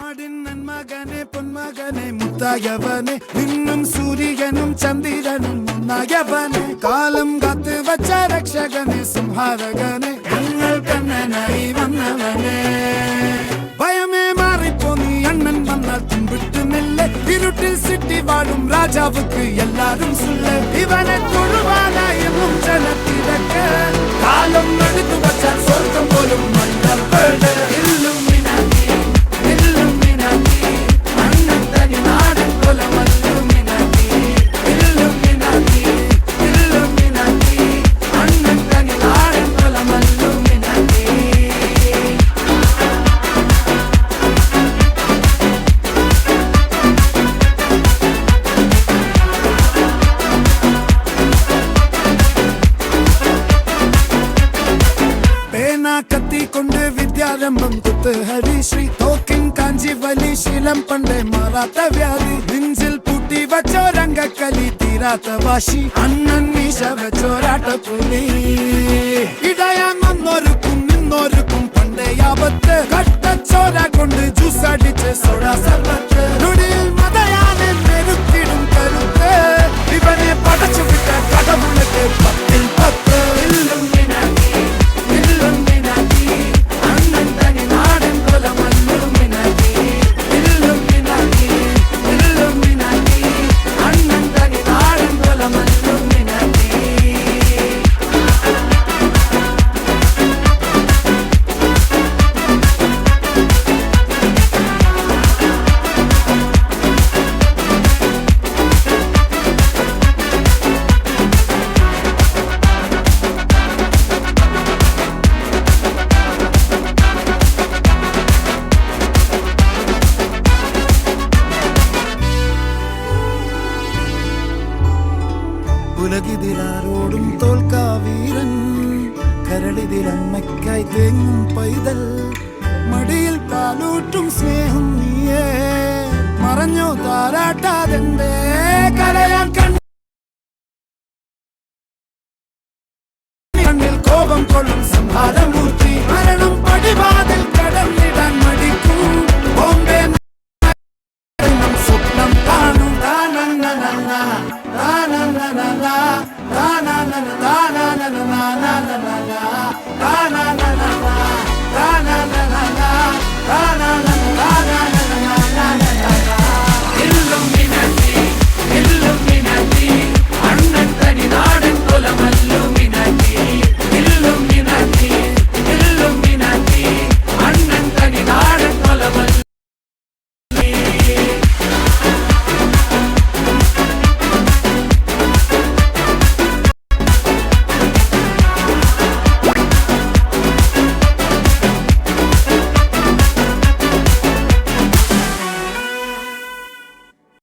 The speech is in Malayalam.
നാടിൻ നന്മകനെ പൊന്മകനെ മുത്തായവനെ നിന്നും സൂര്യനും ചന്ദ്രനും ഒന്നായവനെ കാലം കാത്ത് വച്ച രക്ഷകനെ സംഹാരകനെ ഞങ്ങൾ കണ്ണനായി വന്നവനെ ഭയമേ മാറിപ്പോ നീ അണ്ണൻ വന്നാൽ തുമ്പിട്ട് നെല്ല് ഇരുട്ടിൽ സിറ്റി വാഴും രാജാവുക്ക് എല്ലാരും സുല്ല് ഇവനെ തൊഴുവാനായി ജനത്തിരക്ക് കാലം എടുത്തു വച്ചാൽ സ്വർഗം പോലും മണ്ണപ്പേട് കത്തിക്കൊണ്ട് വിദ്യാരംഭം കുത്ത് ഹരിശ്രീ തോക്കിൻ കാഞ്ചി വലി ശീലം പണ്ടേ മാറാത്ത വ്യാധി നെഞ്ചിൽ പൂട്ടി വച്ചോരംഗക്കലി തീരാത്ത വാശി അണ്ണൻ മീശ വെച്ചോരാട്ടപ്പുലി ഇടയാങ്ങൊന്നൊരുക്കും നിന്നൊരുക്കും പണ്ടേ ആപത്ത് കട്ടച്ചോര കൊണ്ട് ജ്യൂസ് അടിച്ച് സോഡാ സർബത്ത് നുടിയിൽ മതയാനെ മെരുത്തിടും കരുത്ത് ഇവനെ പടച്ചു വിട്ട കടമുളക്ക് 10ൽ 10 ഉലകിതിലാരോടും തോൽക്കാ വീരൻ കരളിതിലമ്മയ്ക്കായി തേങ്ങും പൈതൽ മടിയിൽ പാലൂട്ടും സ്നേഹം നീയേ മറഞ്ഞോ താരാട്ടാതെന്തേ കരയാൻ കണ്ണിൽ കോപം കൊള്ളും സംഹാരമൂർത്തി മരണം പടിവാതിൽ കടന്നിടാൻ മടിക്കും ബോംബെ സ്വപ്നം കാണും na na na na na na na na na na na na na